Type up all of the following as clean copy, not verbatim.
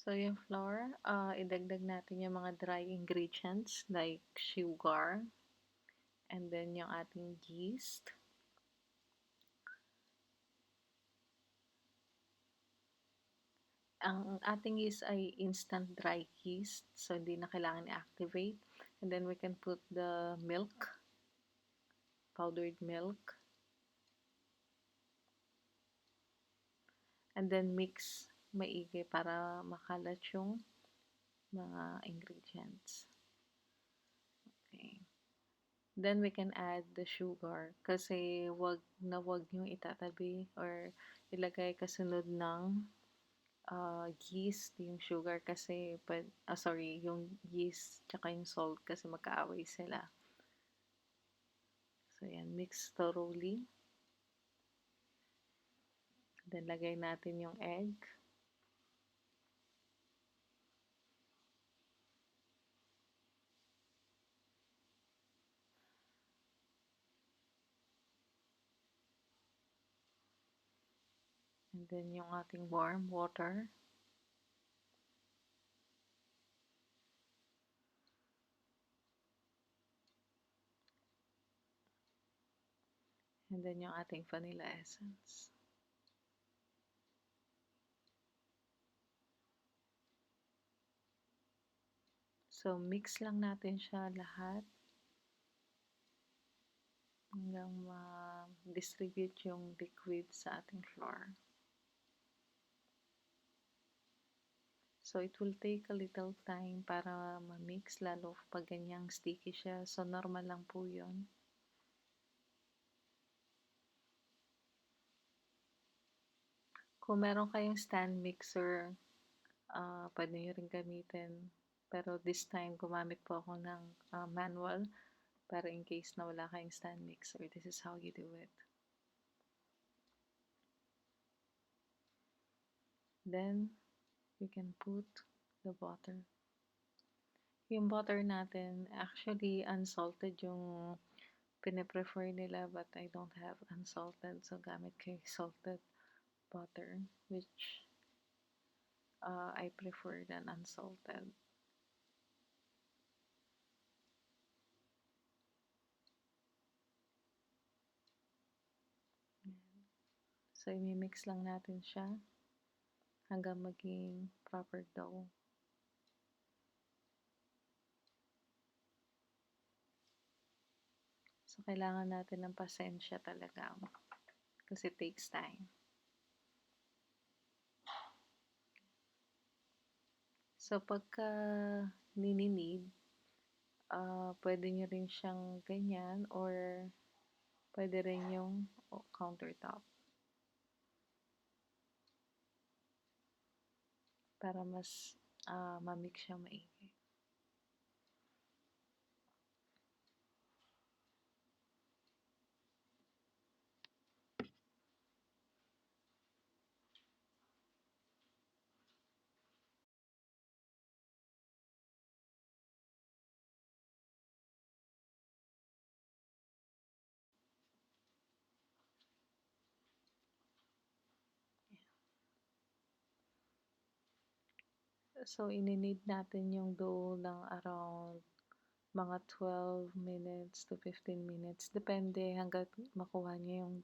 So, yung flour, idagdag natin yung mga dry ingredients like sugar, and then yung ating yeast. Ang ating yeast ay instant dry yeast, so hindi na kailangan i-activate. And then we can put the milk, powdered milk. And then mix maigi para makalat yung mga ingredients. Okay. Then we can add the sugar kasi wag yung itatabi or ilagay kasunod ng yeast, yung sugar kasi, yung yeast tsaka yung salt kasi magkaaway sila. So yan, mix thoroughly. Then lagay natin yung egg. And then yung ating warm water. And then yung ating vanilla essence. So, mix lang natin siya lahat hanggang ma-distribute yung liquid sa ating flour. So, it will take a little time para ma-mix, lalo pag ganyang sticky siya. So, normal lang po yun. Kung meron kayong stand mixer, pwede nyo rin gamitin. Pero this time, gumamit po ako ng manual para in case na wala kayong stand mixer. This is how you do it. Then, you can put the butter. Yung butter natin, actually, unsalted yung pine-prefer nila, but I don't have unsalted. So, gamit ko yung salted butter, which I prefer than unsalted. So, i-mix lang natin siya hanggang maging proper dough. So, kailangan natin ng pasensya talaga kasi it takes time. So, pagka nininid, pwede nyo rin siyang ganyan or pwede rin yung countertop para mas ma-mix siya maigi. So, ininid natin yung dough ng around mga 12 minutes to 15 minutes. Depende hanggat makuha niyo yung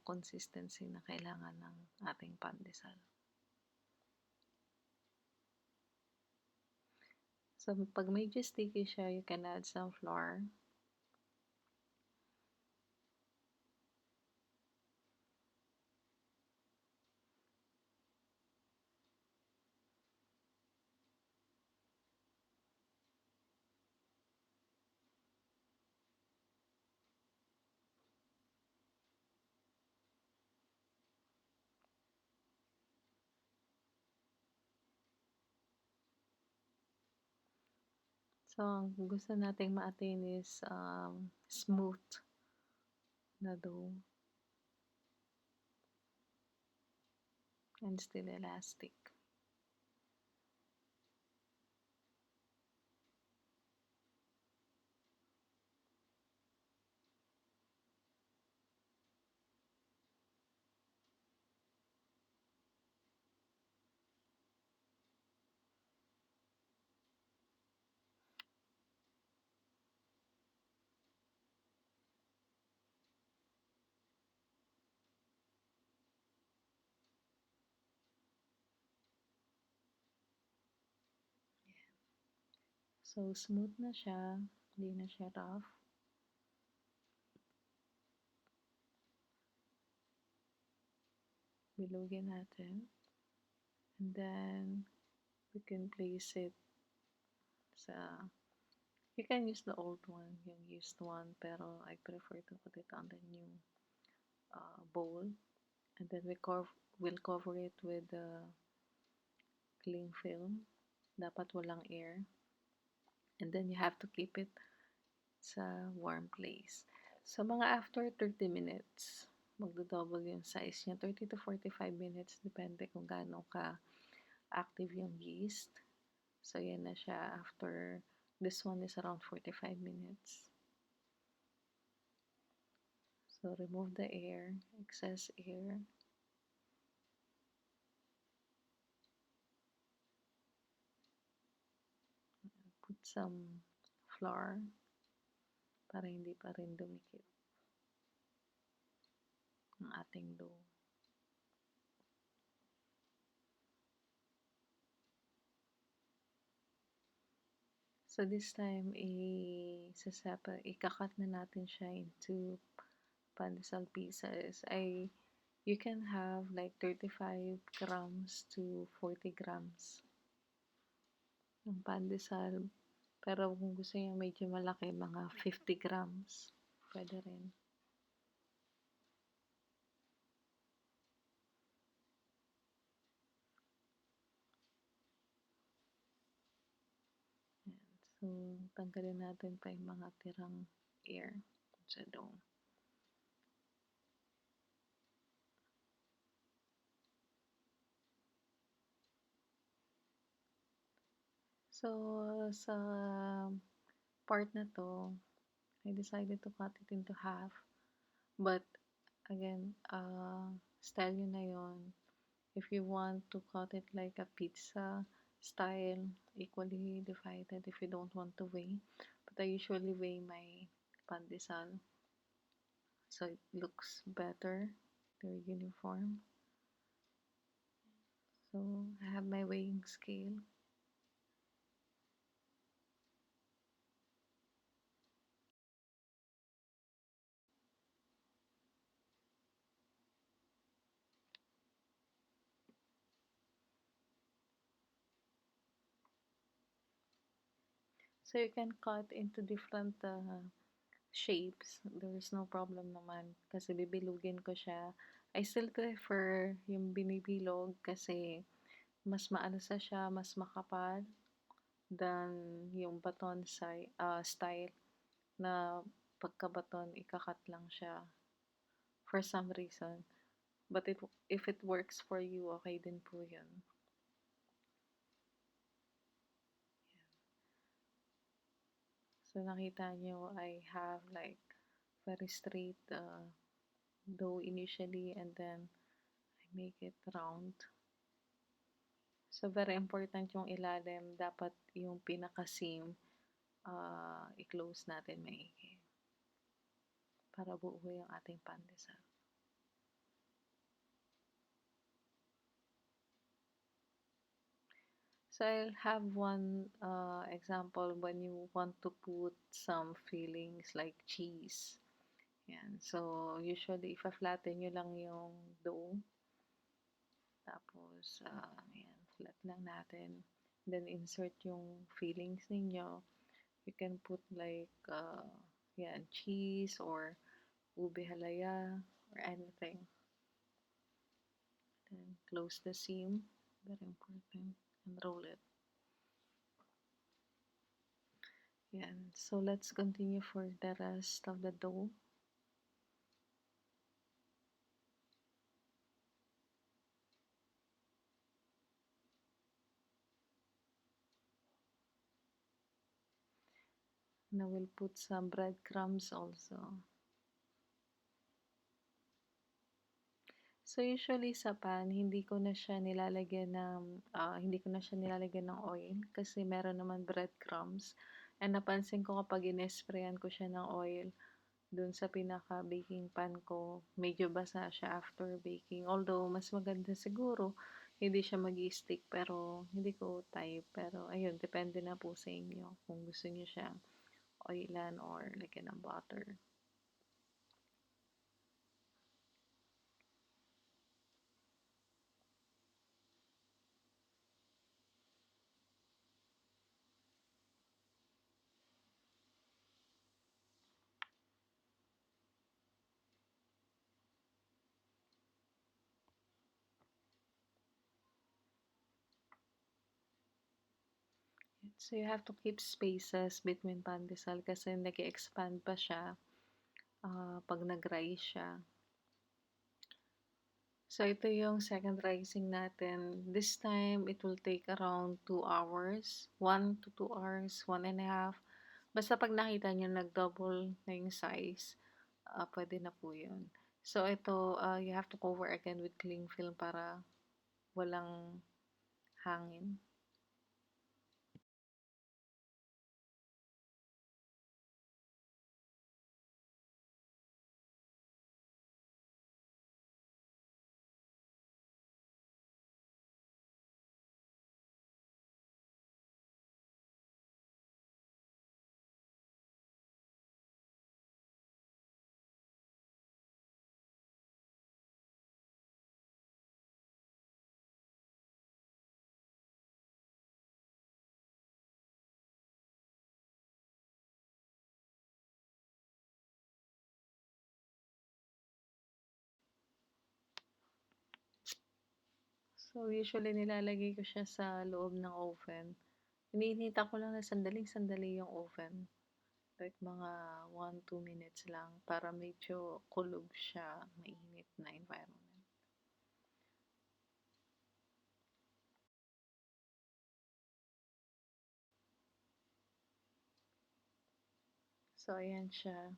consistency na kailangan ng ating pandesal. So, pag medyo sticky siya, you can add some flour. So, ang gusto nating ma-attain is smooth na dough and still elastic. So, smooth na siya. Hindi na siya rough. Bilugin natin. And then, we can place it sa... You can use the old one, yung used one, pero I prefer to put it on the new bowl. And then we'll cover it with the cling film. Dapat walang air. And then you have to keep it sa warm place. So, mga after 30 minutes, magdo-double yung size niya. 30 to 45 minutes, depende kung gaano ka-active yung yeast. So, yan na siya after, this one is around 45 minutes. So, remove the air, excess air. Put some flour para hindi pa rin dumikit ang ating dough. So this time, ikakat na natin siya into pandesal pieces. You can have like 35 grams to 40 grams ng pandesal. Pero kung gusto niyo medyo malaki, mga 50 grams. Pwede rin. So, tanggalin natin pa yung mga tirang air sa dough. So, sa part na to, I decided to cut it into half. But, again, style yun na yun. If you want to cut it like a pizza style, equally divided if you don't want to weigh. But I usually weigh my pandesal. So it looks better. They're uniform. So I have my weighing scale. So you can cut into different shapes. There is no problem naman kasi bibilugin ko siya. I still prefer yung binibilog kasi mas maalasa siya, mas makapal than yung baton style na pagka-baton, ikakat lang siya for some reason. But if it works for you, okay din po yun. So, nakita nyo, I have like very straight dough initially and then I make it round. So, very important yung ilalim. Dapat yung pinaka-seam i-close natin maigi para buo yung ating pandesal. So, I'll have one example when you want to put some fillings like cheese. Yan. So, usually, ifa-flatten nyo lang yung dough. Tapos, yan, flat lang natin. Then, insert yung fillings ninyo. You can put like, yan, cheese or ube halaya or anything. Then, close the seam. Very important. And roll it. Yan. So, let's continue for the rest of the dough. Now, we'll put some breadcrumbs also. So, usually sa pan, hindi ko na siya nilalagyan ng oil kasi meron naman breadcrumbs. And napansin ko kapag inesprayan ko siya ng oil dun sa pinaka-baking pan ko, medyo basa siya after baking. Although, mas maganda siguro hindi siya mag-i-stick pero hindi ko type. Pero ayun, depende na po sa inyo kung gusto niyo siyang oilan or lagyan ng butter. So you have to keep spaces between pandesal kasi nag-expand pa siya pag nag-rise siya. So ito yung second rising natin. This time, it will take around 2 hours. 1 to 2 hours, 1.5. Basta pag nakita nyo nag-double na yung size, pwede na po yun. So ito, you have to cover again with cling film para walang hangin. So usually nilalagay ko siya sa loob ng oven. Iniinita ko lang na sandaling-sandali yung oven. Like mga 1-2 minutes lang para medyo kulob siya, mainit na environment. So ayan siya,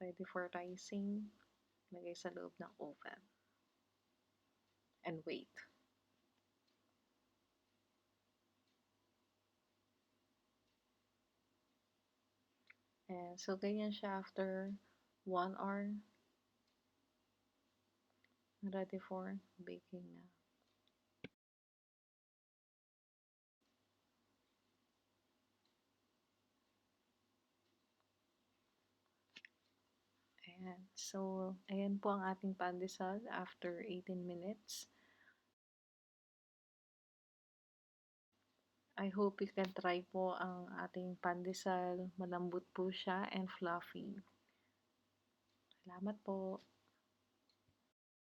ready for rising. Lagay sa loob ng oven. And wait. And so ganyan siya after 1 hour. Ready for baking na. Ayan. So, ayan po ang ating pandesal after 18 minutes. I hope you can try po ang ating pandesal. Malambot po siya and fluffy. Salamat po.